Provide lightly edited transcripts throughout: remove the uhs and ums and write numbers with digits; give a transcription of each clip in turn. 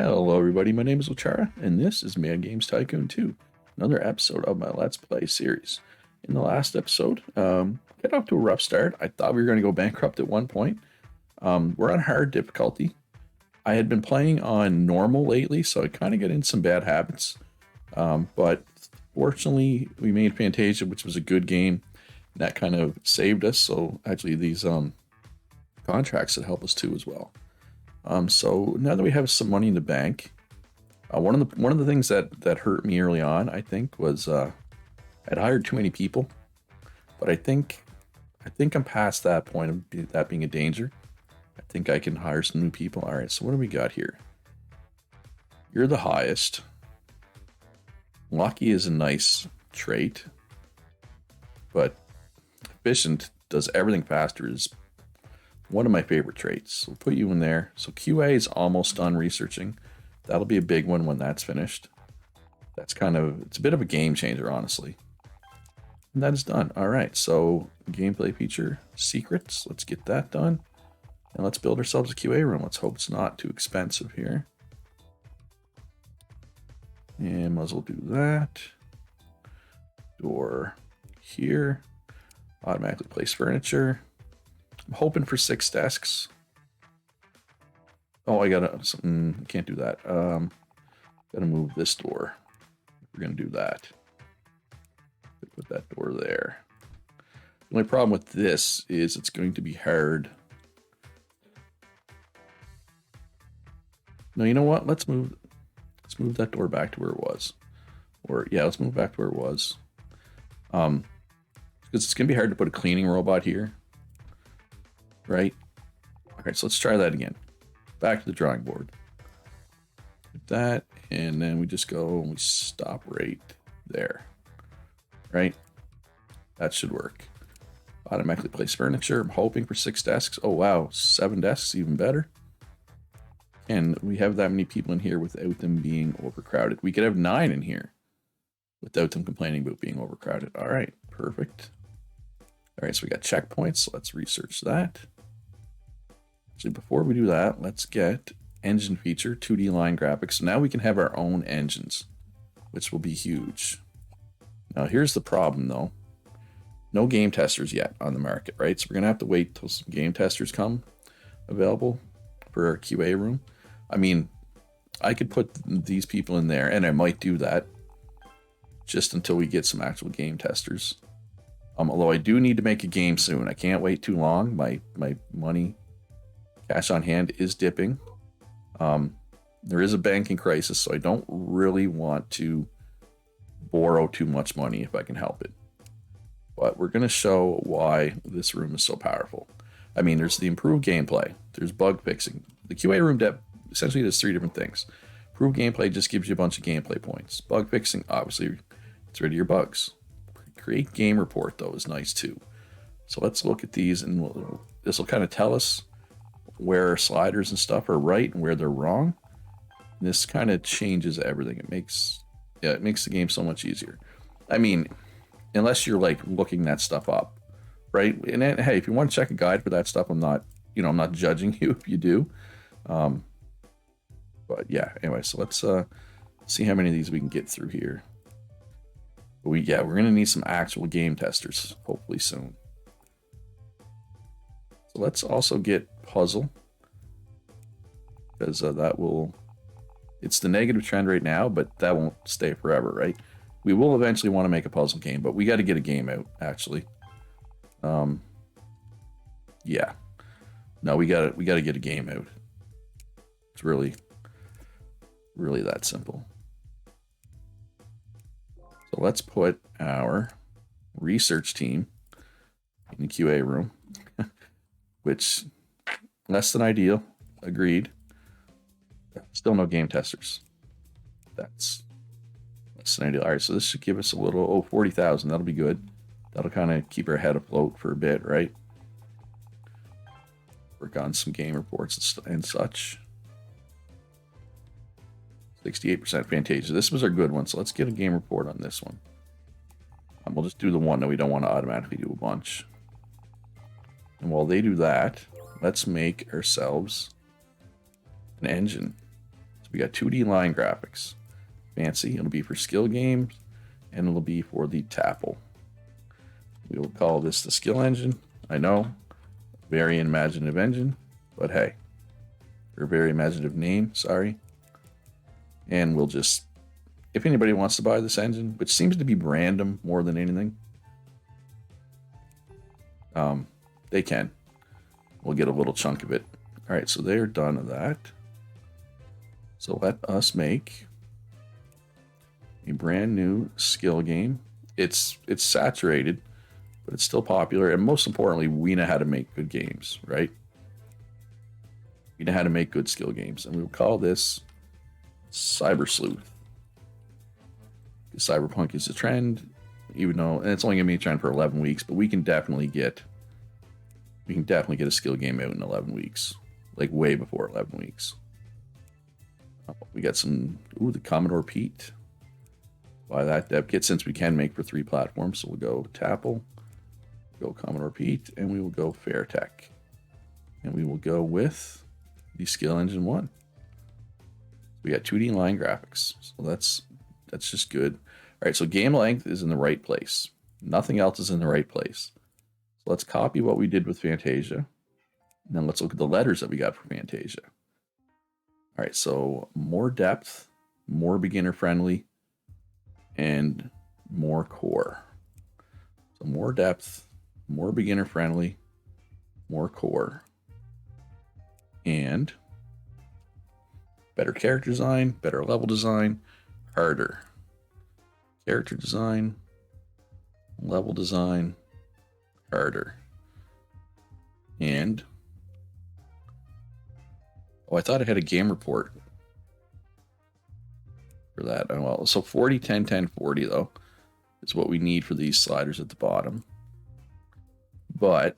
Hello everybody, my name is Ochara, and this is Mad Games Tycoon 2, another episode of my Let's Play series. In the last episode, got off to a rough start. I thought we were going to go bankrupt at one point. We're on hard difficulty. I had been playing on normal lately, so I kind of get in some bad habits. But fortunately, we made Fantasia, which was a good game. And that kind of saved us, so actually these contracts that help us too as well. So now that we have some money in the bank, one of the things that hurt me early on, I think, was I'd hired too many people. But I think I'm past that point of that being a danger. I think I can hire some new people. All right, so what do we got here? You're the highest. Lucky is a nice trait, but efficient does everything faster is one of my favorite traits. We'll put you in there. So QA is almost done researching. That'll be a big one when that's finished. It's a bit of a game changer, honestly. And that is done. All right, so gameplay feature secrets. Let's get that done. And let's build ourselves a QA room. Let's hope it's not too expensive here. And might as well do that. Door here. Automatically place furniture. I'm hoping for 6 desks. Oh, I can't do that. Gotta move this door. We're gonna do that. Put that door there. The only problem with this is it's going to be hard. No, you know what? Let's move that door back to where it was. Or yeah, let's move back to where it was. Because it's gonna be hard to put a cleaning robot here. Right? Alright, so let's try that again. Back to the drawing board. Like that, and then we just go and we stop right there. Right? That should work. Automatically place furniture. I'm hoping for 6 desks. Oh wow, 7 desks, even better. And we have that many people in here without them being overcrowded. We could have 9 in here without them complaining about being overcrowded. Alright, perfect. Alright, so we got checkpoints, so let's research that. Actually, before we do that, let's get engine feature, 2D line graphics. So now we can have our own engines, which will be huge. Now here's the problem though. No game testers yet on the market, right? So we're gonna have to wait till some game testers come available for our QA room. I mean, I could put these people in there, and I might do that just until we get some actual game testers. Although I do need to make a game soon. I can't wait too long. My money, cash on hand is dipping. There is a banking crisis, so I don't really want to borrow too much money if I can help it. But we're going to show why this room is so powerful. I mean, there's the improved gameplay. There's bug fixing. The QA room essentially does 3 different things. Improved gameplay just gives you a bunch of gameplay points. Bug fixing, obviously, it's rid of your bugs. Create game report, though, is nice, too. So let's look at these, and this will kind of tell us where our sliders and stuff are right and where they're wrong. And this kind of changes everything. It makes the game so much easier. I mean, unless you're like looking that stuff up, right? And then, hey, if you want to check a guide for that stuff, I'm not judging you if you do. But yeah, anyway, so let's see how many of these we can get through here. We're gonna need some actual game testers hopefully soon. So let's also get puzzle, because it's the negative trend right now, but that won't stay forever, right? We will eventually want to make a puzzle game, but we got to get a game out actually. Yeah, no, we got to get a game out. It's really that simple. So let's put our research team in the QA room, which less than ideal, agreed. Still no game testers. That's less than ideal. All right, so this should give us a little, 40,000. That'll be good. That'll kind of keep our head afloat for a bit, right? Work on some game reports and such. 68% Fantasia. This was our good one, so let's get a game report on this one. We'll just do the one that we don't want to automatically do a bunch. And while they do that, let's make ourselves an engine. So we got 2D line graphics. Fancy. It'll be for skill games, and it'll be for the Tapple. We will call this the skill engine. I know, very imaginative engine, but hey, or very imaginative name, sorry. And we'll just, if anybody wants to buy this engine, which seems to be random more than anything, they can. We'll get a little chunk of it. All right, so they're done with that. So let us make a brand new skill game. It's saturated, but it's still popular. And most importantly, we know how to make good games, right? We know how to make good skill games. And we will call this Cyber Sleuth. Cyberpunk is a trend, even though, and it's only going to be a trend for 11 weeks, but we can definitely get a skill game out in 11 weeks. Like way before 11 weeks. We got some, the Commodore Pete. Buy that dev kit since we can make for 3 platforms. So we'll go Tapple, go Commodore Pete, and we will go Fairtech. And we will go with the Skill Engine 1. We got 2D line graphics. So that's just good. All right, so game length is in the right place. Nothing else is in the right place. So let's copy what we did with Fantasia. And then let's look at the letters that we got for Fantasia. All right, so more depth, more beginner friendly, and more core. So more depth, more beginner friendly, more core, and better character design, better level design, harder. Character design, level design, harder. And I thought I had a game report for that. Oh, well, so 40, 10, 10, 40 though is what we need for these sliders at the bottom. But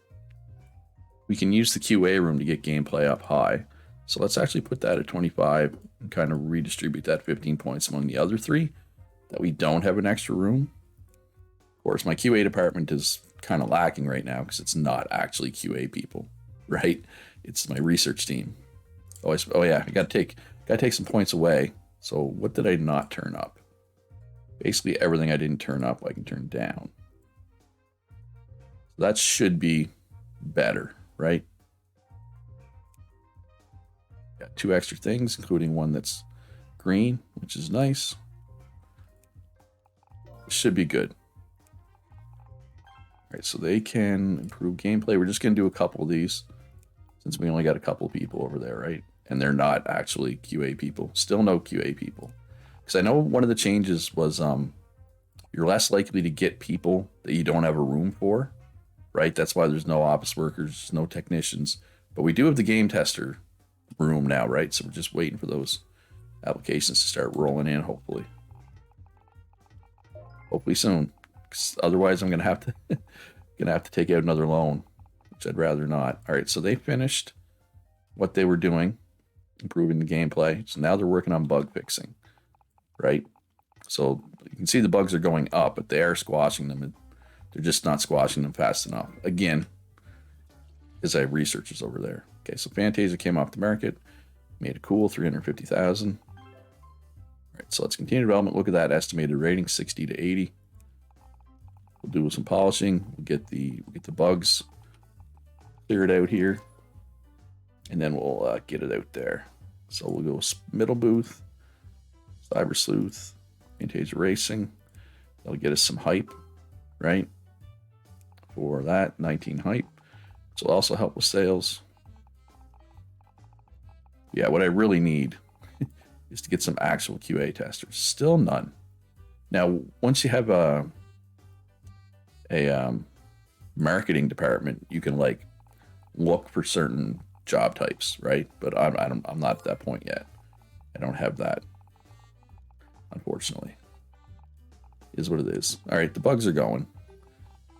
we can use the QA room to get gameplay up high. So let's actually put that at 25 and kind of redistribute that 15 points among the other 3 that we don't have an extra room. Of course, my QA department is kind of lacking right now because it's not actually QA people, right? It's my research team. Oh yeah, I gotta take some points away. So what did I not turn up? Basically everything I didn't turn up, I can turn down. So that should be better, right? Got 2 extra things, including one that's green, which is nice. Should be good. All right, so they can improve gameplay. We're just gonna do a couple of these since we only got a couple of people over there, right? And they're not actually QA people. Still no QA people. Because I know one of the changes was you're less likely to get people that you don't have a room for, right? That's why there's no office workers, no technicians. But we do have the game tester room now, right? So we're just waiting for those applications to start rolling in, hopefully. Hopefully soon. 'Cause otherwise I'm gonna have to take out another loan, which I'd rather not. All right, so they finished what they were doing, improving the gameplay. So now they're working on bug fixing, right? So you can see the bugs are going up, but they are squashing them. They're just not squashing them fast enough. Again, because I have researchers over there. Okay, so Fantasia came off the market, made a cool 350,000. All right, so let's continue development. Look at that estimated rating, 60 to 80. We'll do some polishing. We'll get the bugs cleared out here, and then we'll get it out there. So we'll go middle booth, Cyber Sleuth, Fantasia Racing. That'll get us some hype, right? For that, 19 hype, which will also help with sales. Yeah, what I really need is to get some actual QA testers. Still none. Now, once you have a marketing department, you can like look for certain job types, right? But I'm not at that point yet. I don't have that, unfortunately. Is what it is. All right, the bugs are going.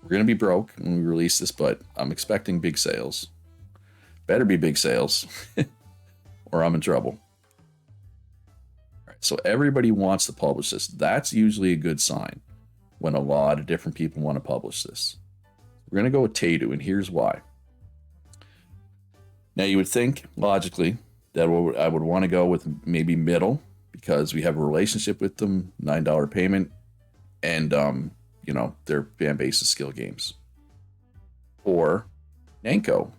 We're gonna be broke when we release this, but I'm expecting big sales. Better be big sales, or I'm in trouble. All right, so everybody wants to publish this. That's usually a good sign when a lot of different people want to publish this. We're gonna go with Tycoon, and here's why. Now you would think, logically, that I would want to go with maybe middle because we have a relationship with them, $9 payment, and you know, their fan base is skill games. Or Nanko,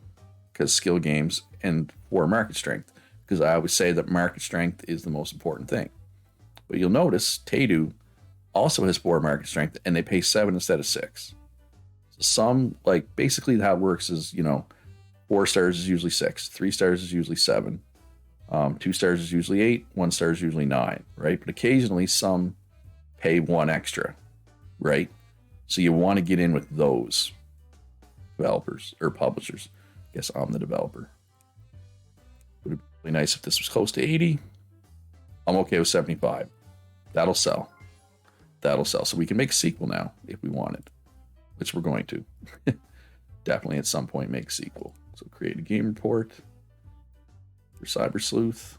because skill games, and for market strength, because I always say that market strength is the most important thing. But you'll notice Tadu also has 4 market strength, and they pay 7 instead of 6. So some, like, basically how it works is, you know, 4 stars is usually 6, 3 stars is usually 7, 2 stars is usually 8, 1 star is usually 9, right? But occasionally some pay 1 extra, right? So you want to get in with those developers or publishers. I guess I'm the developer. Would it be really nice if this was close to 80? I'm okay with 75. That'll sell. That'll sell. So we can make a sequel now if we wanted, which we're going to. Definitely at some point make a sequel. So create a game report for Cyber Sleuth.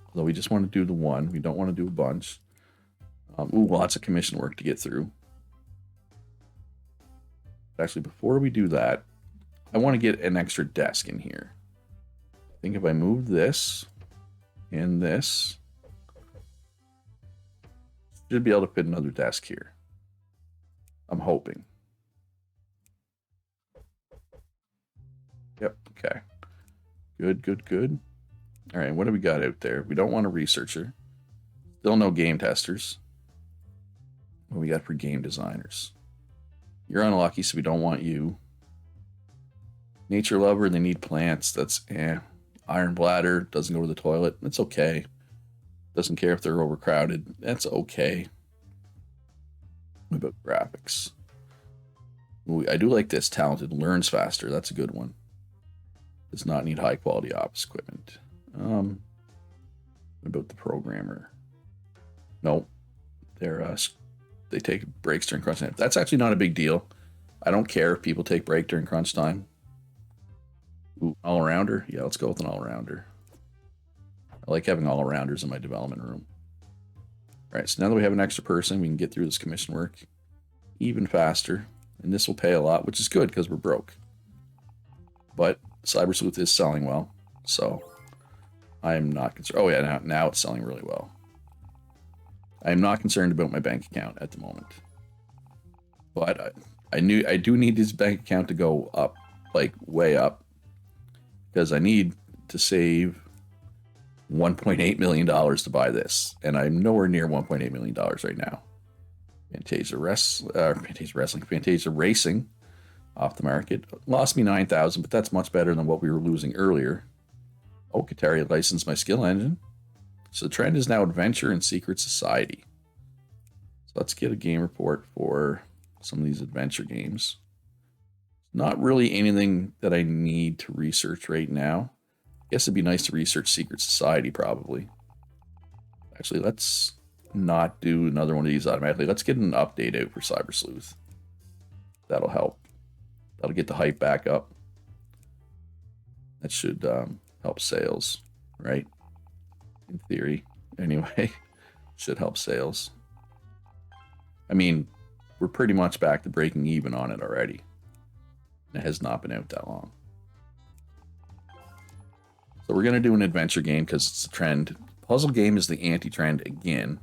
Although we just want to do the one. We don't want to do a bunch. Lots of commission work to get through. Actually, before we do that, I want to get an extra desk in here. I think if I move this and this, should be able to fit another desk here. I'm hoping. Yep, okay. Good, good, good. All right, what do we got out there? We don't want a researcher. Still no game testers. What we got for game designers? You're unlucky, so we don't want you. Nature lover, they need plants. That's Iron bladder, doesn't go to the toilet. That's okay. Doesn't care if they're overcrowded. That's okay. What about graphics? Ooh, I do like this. Talented, learns faster. That's a good one. Does not need high quality office equipment. What about the programmer? No, they take breaks during crunch time. That's actually not a big deal. I don't care if people take break during crunch time. Ooh, all-rounder? Yeah, let's go with an all-rounder. I like having all-rounders in my development room. All right, so now that we have an extra person, we can get through this commission work even faster. And this will pay a lot, which is good because we're broke. But Cyber Sleuth is selling well, so I'm not concerned. Oh yeah, now it's selling really well. I am not concerned about my bank account at the moment. But I do need this bank account to go up, like way up, because I need to save $1.8 million to buy this, and I'm nowhere near $1.8 million right now. Fantasia Racing off the market. Lost me 9,000, but that's much better than what we were losing earlier. Oh, Katari licensed my skill engine. So the trend is now adventure and secret society. So let's get a game report for some of these adventure games. Not really anything that I need to research right now. Guess it'd be nice to research secret society probably. Actually, let's not do another one of these automatically. Let's get an update out for Cyber Sleuth. That'll help. That'll get the hype back up. That should help sales, right? In theory, anyway. Should help sales. I mean, we're pretty much back to breaking even on it already. It has not been out that long. So we're going to do an adventure game because it's a trend. Puzzle game is the anti-trend again,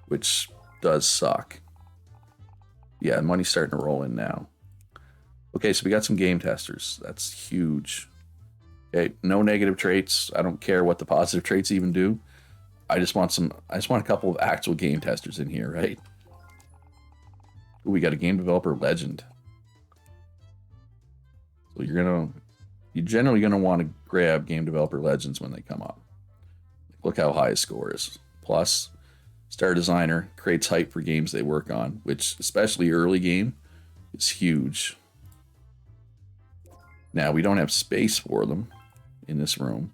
which does suck. Yeah, money's starting to roll in now. Okay, so we got some game testers. That's huge. Okay, no negative traits. I don't care what the positive traits even do. I just want a couple of actual game testers in here, right? Ooh, we got a game developer legend. So you're generally gonna want to grab game developer legends when they come up. Look how high his score is. Plus, star designer creates hype for games they work on, which especially early game is huge. Now we don't have space for them in this room,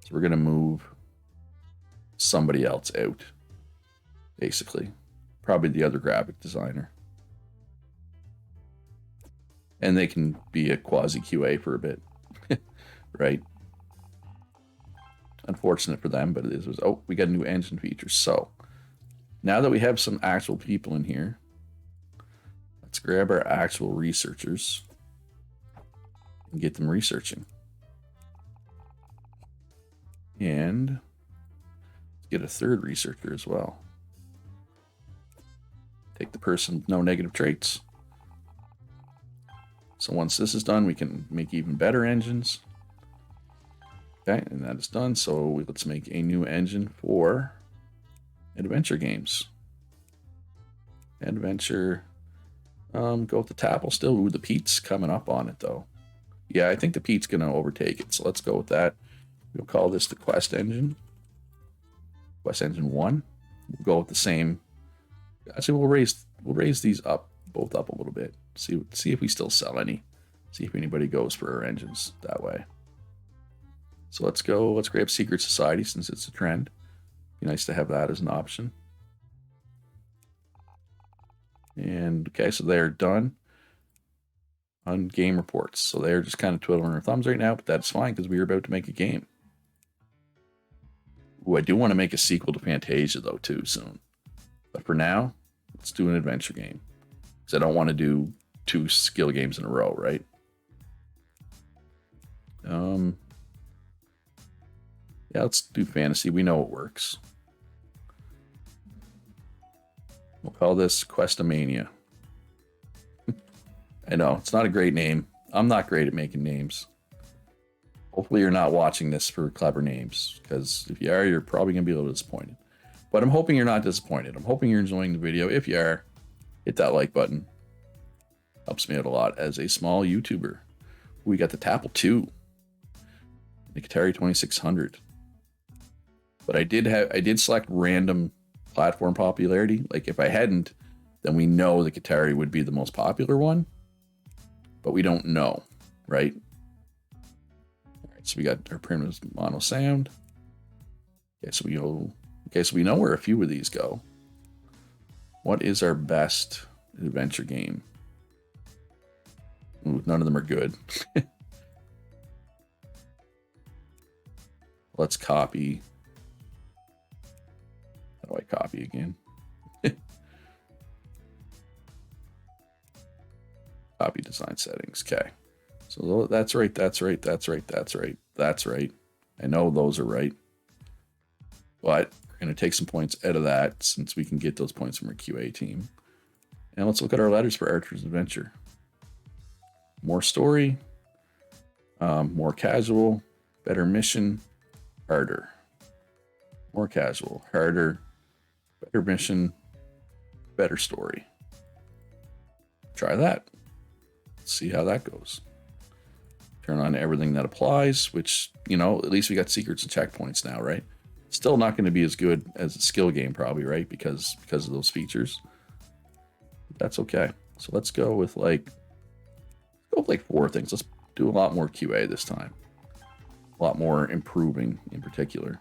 so we're gonna move somebody else out. Basically, probably the other graphic designer. And they can be a quasi QA for a bit, right? Unfortunate for them, but it is. Oh, we got a new engine feature. So now that we have some actual people in here, let's grab our actual researchers and get them researching. And let's get a third researcher as well. Take the person with no negative traits. So once this is done, we can make even better engines. Okay, and that is done. So let's make a new engine for adventure games. Adventure. Go with the Tapple still. Ooh, the Pete's coming up on it though. Yeah, I think the Pete's gonna overtake it. So let's go with that. We'll call this the Quest engine. Quest engine 1. We'll go with the same. Actually, we'll raise these up, both up a little bit. See if we still sell any. See if anybody goes for our engines that way. So let's go. Let's grab Secret Society since it's a trend. Be nice to have that as an option. And okay, so they're done on game reports. So they're just kind of twiddling their thumbs right now, but that's fine because we are about to make a game. Ooh, I do want to make a sequel to Fantasia though too soon. But for now, let's do an adventure game. Because I don't want to do 2 skill games in a row, right? Yeah, let's do fantasy. We know it works. We'll call this Questomania. I know, it's not a great name. I'm not great at making names. Hopefully you're not watching this for clever names, because if you are, you're probably going to be a little disappointed. But I'm hoping you're not disappointed. I'm hoping you're enjoying the video. If you are, hit that like button. Helps me out a lot as a small YouTuber. We got the Tapple 2. The Katari 2600. But I did select random platform popularity. Like if I hadn't, then we know the Katari would be the most popular one. But we don't know, right? All right, so we got our primitive mono sound. Okay, so we know where a few of these go. What is our best adventure game? Ooh, none of them are good. Let's copy. How do I copy again? Copy design settings. Okay. So that's right. That's right. That's right. That's right. That's right. I know those are right. But we're going to take some points out of that since we can get those points from our QA team. And let's look at our letters for Archer's Adventure. More story. More casual. Better mission. Harder. More casual. Harder. Better mission. Better story. Try that. See how that goes. Turn on everything that applies, which, you know, at least we got secrets and checkpoints now, right? Still not going to be as good as a skill game probably, right? Because of those features. But that's okay. So let's go with like 4 things. Let's do a lot more QA this time. A lot more improving in particular,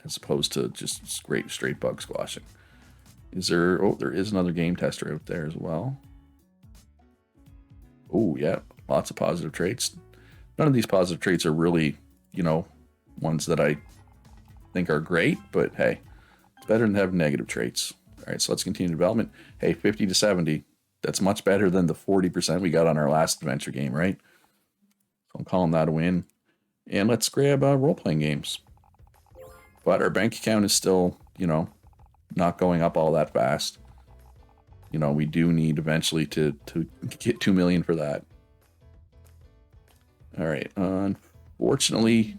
as opposed to just straight bug squashing. Is there, there is another game tester out there as well. Oh, yeah, lots of positive traits. None of these positive traits are really, you know, ones that I think are great, but hey, it's better than having negative traits. All right, so let's continue development. Hey, 50 to 70, that's much better than the 40% we got on our last adventure game, right? So I'm calling that a win. And let's grab role-playing games. But our bank account is still, you know, not going up all that fast. You know, we do need eventually to get 2 million for that. All right. Unfortunately,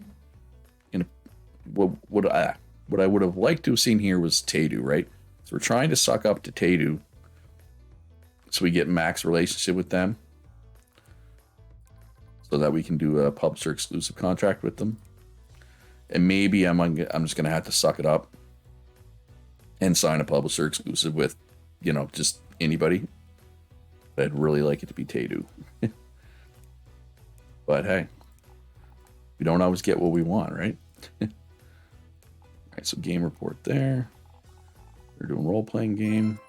what I would have liked to have seen here was Taydu, right? So we're trying to suck up to Taydu so we get max relationship with them, so that we can do a publisher exclusive contract with them. And maybe I'm just gonna have to suck it up and sign a publisher exclusive with, you know, just anybody. But I'd really like it to be Taydu. But hey, we don't always get what we want, right? All right, so game report there. We're doing role-playing game.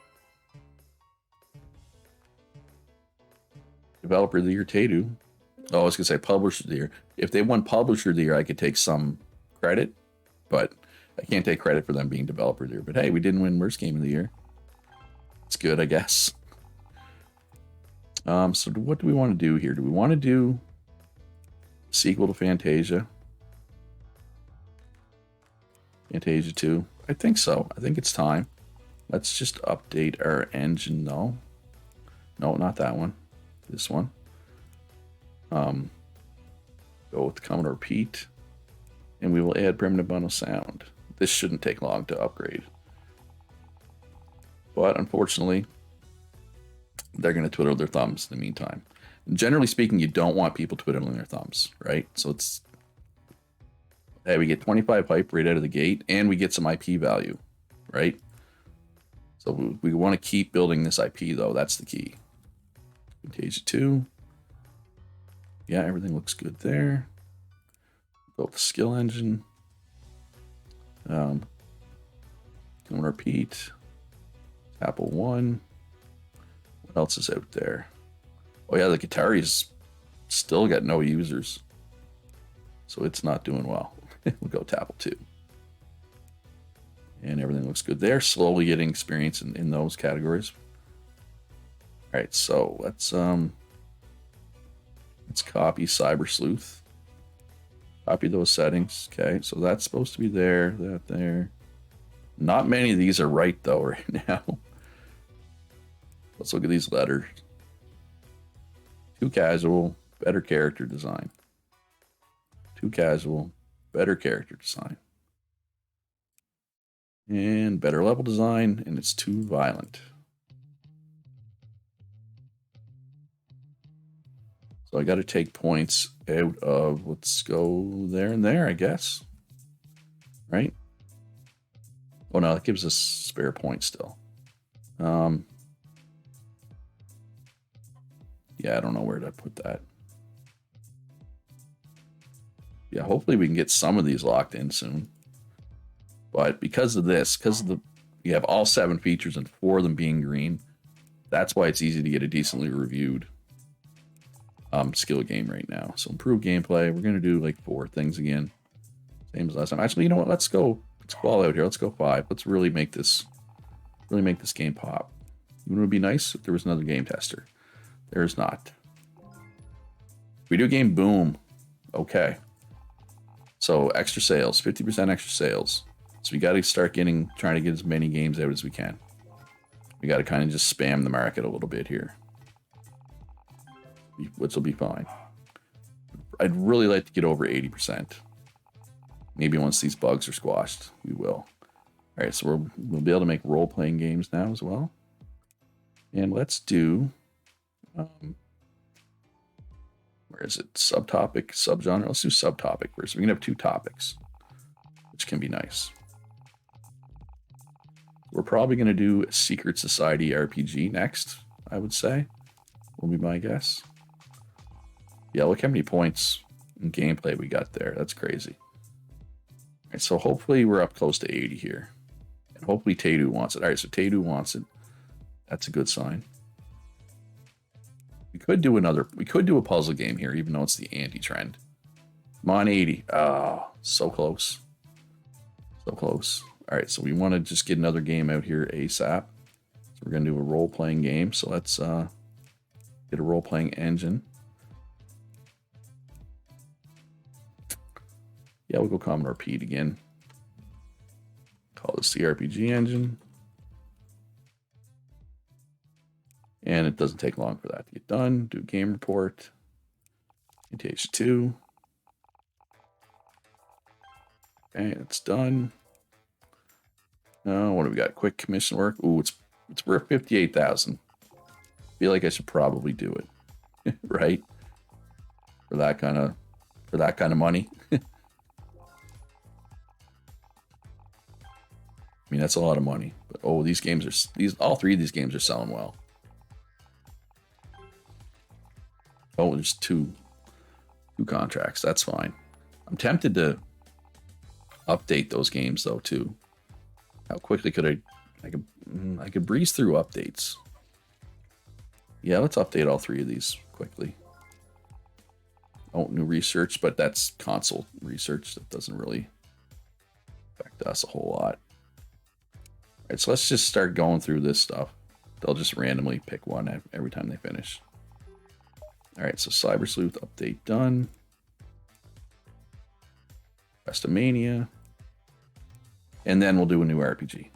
Developer of the Year, Taydu. Oh, I was gonna say Publisher of the Year. If they won Publisher of the Year, I could take some credit, but I can't take credit for them being Developer of the Year. But hey, we didn't win Worst Game of the Year. It's good, I guess. So what do we want to do here? Do we want to do sequel to Fantasia? Fantasia 2. I think so. I think it's time. Let's just update our engine though. No, not that one. This one. Go with Commodore Pete. And we will add primitive mono sound. This shouldn't take long to upgrade. But unfortunately, they're going to twiddle their thumbs in the meantime. And generally speaking, you don't want people twiddling their thumbs, right? So it's, hey, we get 25 hype right out of the gate, and we get some IP value, right? So we want to keep building this IP, though. That's the key. Fantasia 2. Yeah, everything looks good there. Go with the skill engine. Don't repeat. Apple 1. What else is out there? Oh yeah, the Atari's still got no users. So it's not doing well. We'll go to Apple 2. And everything looks good there. Slowly getting experience in those categories. All right, so let's copy Cyber Sleuth. Copy those settings. Okay, so that's supposed to be there, that there. Not many of these are right though right now. Let's look at these letters. Too casual, better character design. Too casual, better character design. And better level design, and it's too violent. So I got to take points out of, let's go there and there, I guess. Right? Oh no, that gives us spare points still. Yeah, I don't know where to put that. Yeah, hopefully we can get some of these locked in soon. But because of this, because of you have all 7 features and 4 of them being green, that's why it's easy to get a decently reviewed skill game right now. So improve gameplay. We're gonna do like 4 things again, same as last time. Actually, you know what? Let's go all out here. Let's go 5. Let's really make this game pop. It would be nice if there was another game tester. There's not. Video game boom. Okay. So extra sales, 50% extra sales. So we got to start trying to get as many games out as we can. We got to kind of just spam the market a little bit here, which will be fine. I'd really like to get over 80%. Maybe once these bugs are squashed, we will. All right, so we'll be able to make role-playing games now as well. And let's do, where is it? Subtopic, subgenre. Let's do subtopic first. We're gonna have 2 topics, which can be nice. We're probably gonna do a Secret Society RPG next, I would say. Will be my guess. Yeah, look how many points in gameplay we got there. That's crazy. All right, so hopefully we're up close to 80 here. And hopefully Tadu wants it. All right, so Tadu wants it. That's a good sign. We could do a puzzle game here, even though it's the anti-trend. Come on, 80. Oh, so close. So close. All right, so we want to just get another game out here ASAP. So we're going to do a role-playing game. So let's get a role-playing engine. Yeah, we'll go Commodore Pete again. Call this the RPG engine. And it doesn't take long for that to get done. Do game report. Fantasia 2. Okay, it's done. What do we got? Quick commission work. Ooh, it's worth 58,000. Feel like I should probably do it, right? For that kind of money. I mean, that's a lot of money. But oh, all 3 of these games are selling well. Oh, there's two contracts. That's fine. I'm tempted to update those games though too. How quickly could I could breeze through updates. Yeah, let's update all 3 of these quickly. Oh, new research, but that's console research. That doesn't really affect us a whole lot. All right, so let's just start going through this stuff. They'll just randomly pick one every time they finish. All right, so Cyber Sleuth update done. Restomania. And then we'll do a new RPG.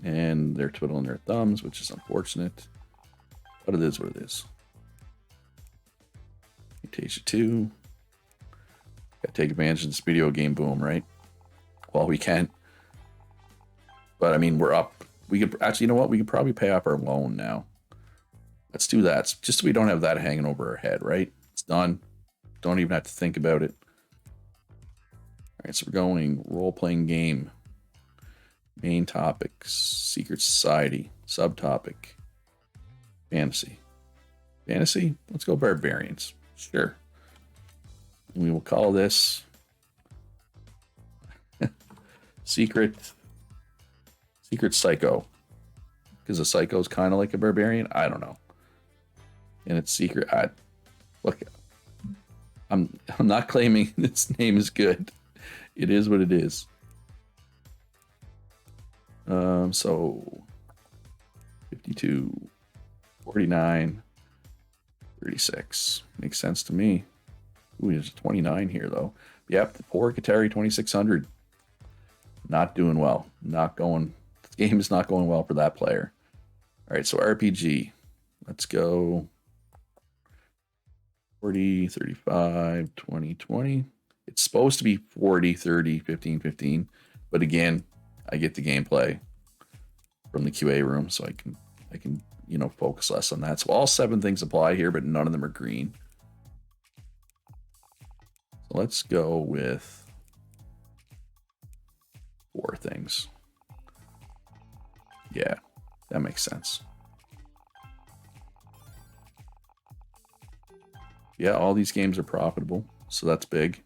And they're twiddling their thumbs, which is unfortunate. But it is what it is. Fantasia 2. Gotta take advantage of this video game boom, right? While we can. But I mean, we're up. We could actually, you know what? We could probably pay off our loan now. Let's do that. Just so we don't have that hanging over our head, right? It's done. Don't even have to think about it. All right, so we're going role-playing game. Main topics, secret society, subtopic, fantasy. Fantasy? Let's go barbarians. Sure. And we will call this Secret Psycho. Because a psycho is kind of like a barbarian. I don't know. And it's secret. Look, I'm not claiming this name is good. It is what it is. So 52, 49, 36 makes sense to me. Ooh, there's 29 here though. Yep, the poor Qatari 2600. Not doing well. Not going. The game is not going well for that player. All right, so RPG. Let's go 40, 35, 20, 20. It's supposed to be 40, 30, 15, 15. But again, I get the gameplay from the QA room, so I can focus less on that. So all 7 things apply here, but none of them are green. So let's go with 4 things. Yeah, that makes sense. Yeah, all these games are profitable, so that's big.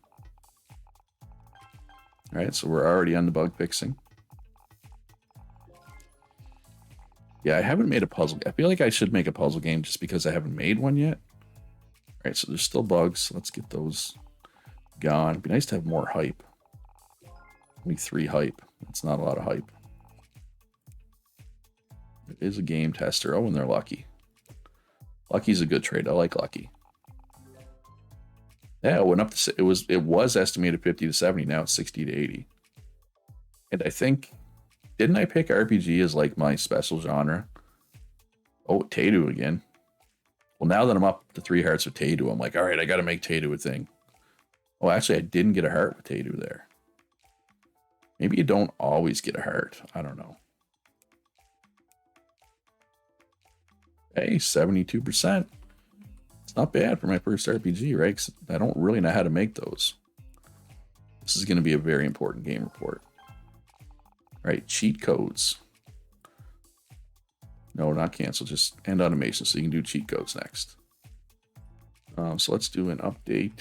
All right, so we're already on the bug fixing. Yeah, I haven't made a puzzle. I feel like I should make a puzzle game just because I haven't made one yet. All right, so there's still bugs. Let's get those gone. It'd be nice to have more hype. Only 3 hype. That's not a lot of hype. It is a game tester. Oh, and they're lucky. Lucky's a good trade. I like lucky. Yeah, it went up to, it was estimated 50 to 70. Now it's 60 to 80. And I think, didn't I pick RPG as like my special genre? Oh, Tadu again. Well, now that I'm up to 3 hearts with Tadu, I'm like, all right, I got to make Tadu a thing. Oh, actually, I didn't get a heart with Tadu there. Maybe you don't always get a heart. I don't know. Hey, 72%. It's not bad for my first RPG, right? 'Cause I don't really know how to make those. This is going to be a very important game report. All right, cheat codes. No, not cancel, just end automation so you can do cheat codes next. So let's do an update.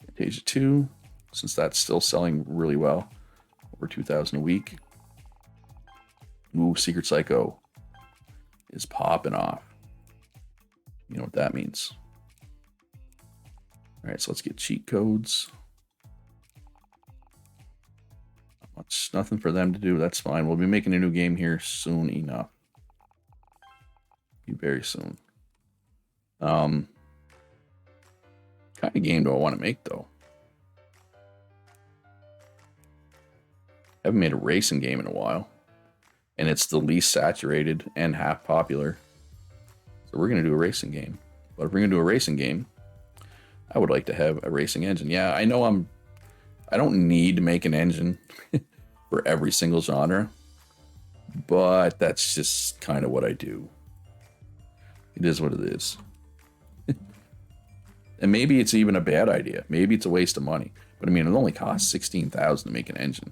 Fantasia 2, since that's still selling really well. Over 2,000 a week. Ooh, Secret Psycho is popping off. You know what that means. All right, so let's get cheat codes. Nothing for them to do. That's fine. We'll be making a new game here soon enough. Be very soon. Kind of game do I want to make though? I haven't made a racing game in a while, and it's the least saturated and half popular. So we're gonna do a racing game. But if we're gonna do a racing game, I would like to have a racing engine. Yeah, I know I don't need to make an engine for every single genre, but that's just kind of what I do. It is what it is. And maybe it's even a bad idea. Maybe it's a waste of money. But I mean, it only costs $16,000 to make an engine,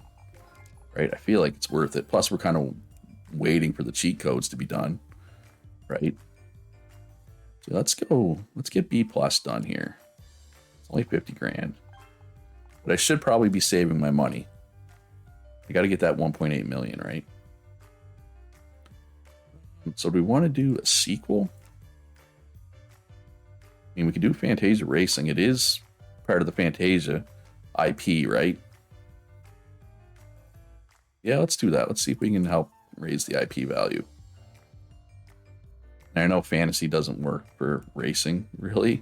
right? I feel like it's worth it. Plus, we're kind of waiting for the cheat codes to be done, right? So let's go. Let's get B+ done here. It's only 50 grand. But I should probably be saving my money. I got to get that 1.8 million, right? So do we want to do a sequel? I mean, we could do Fantasia Racing. It is part of the Fantasia IP, right? Yeah, let's do that. Let's see if we can help raise the IP value. And I know fantasy doesn't work for racing, really.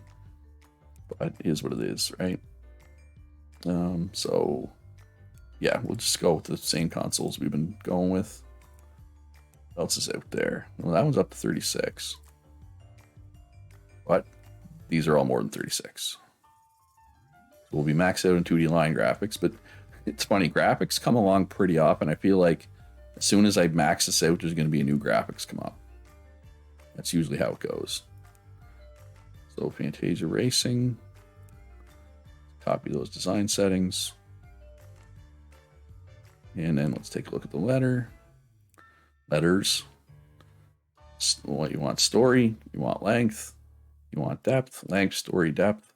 But it is what it is, right? So yeah, we'll just go with the same consoles we've been going with. What else is out there? Well, that one's up to 36. But these are all more than 36. So we'll be maxed out in 2D line graphics, but it's funny, graphics come along pretty often. I feel like as soon as I max this out, there's going to be a new graphics come up. That's usually how it goes. So Fantasia Racing. Copy those design settings. And then let's take a look at the letters. What you want: story, you want length, you want depth, length, story, depth.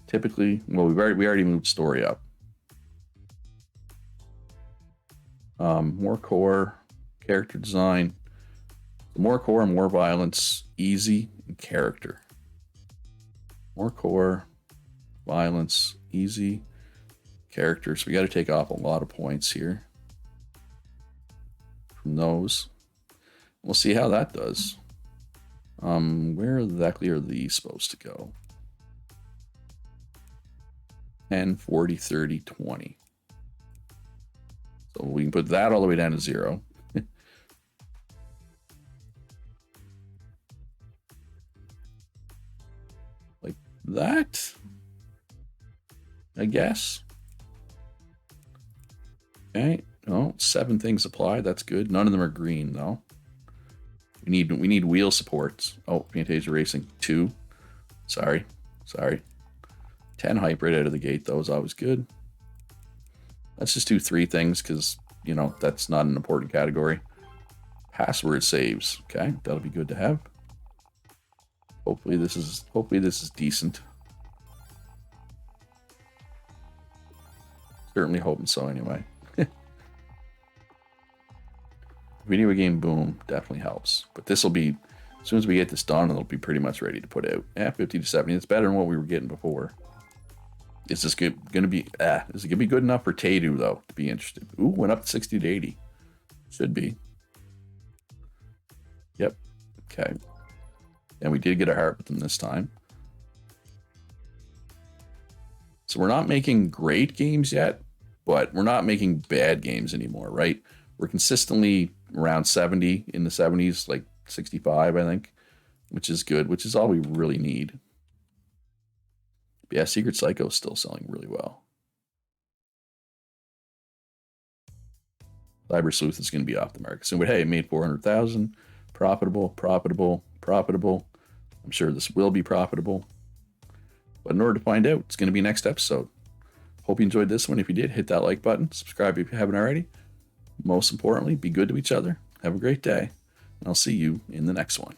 Typically, well, we already moved story up. More core, character design. More core, more violence, easy, and character. More core, violence, easy, character. So we got to take off a lot of points here from those. We'll see how that does. Where exactly are these supposed to go? 10, 40, 30, 20. So we can put that all the way down to 0. Like that, I guess. Okay. Oh, 7 things applied. That's good. None of them are green though. We need wheel supports. Oh, Fantasia Racing 2. Sorry. 10 hybrid out of the gate though is always good. Let's just do 3 things because, you know, that's not an important category. Password saves. Okay, that'll be good to have. Hopefully this is decent. Certainly hoping so anyway. Video game boom definitely helps. But this will be, as soon as we get this done, it'll be pretty much ready to put out. Yeah, 50 to 70. It's better than what we were getting before. Is this going to be, is it going to be good enough for Tadu, though, to be interested? Ooh, went up to 60 to 80. Should be. Yep. Okay. And we did get a heart with them this time. So we're not making great games yet, but we're not making bad games anymore, right? We're consistently around 70, in the 70s, like 65, I think, which is good, which is all we really need. But yeah, Secret Psycho is still selling really well. Cyber Sleuth is going to be off the market soon, but hey, it made 400,000. Profitable. I'm sure this will be profitable. But in order to find out, it's going to be next episode. Hope you enjoyed this one. If you did, hit that like button. Subscribe if you haven't already. Most importantly, be good to each other. Have a great day. And I'll see you in the next one.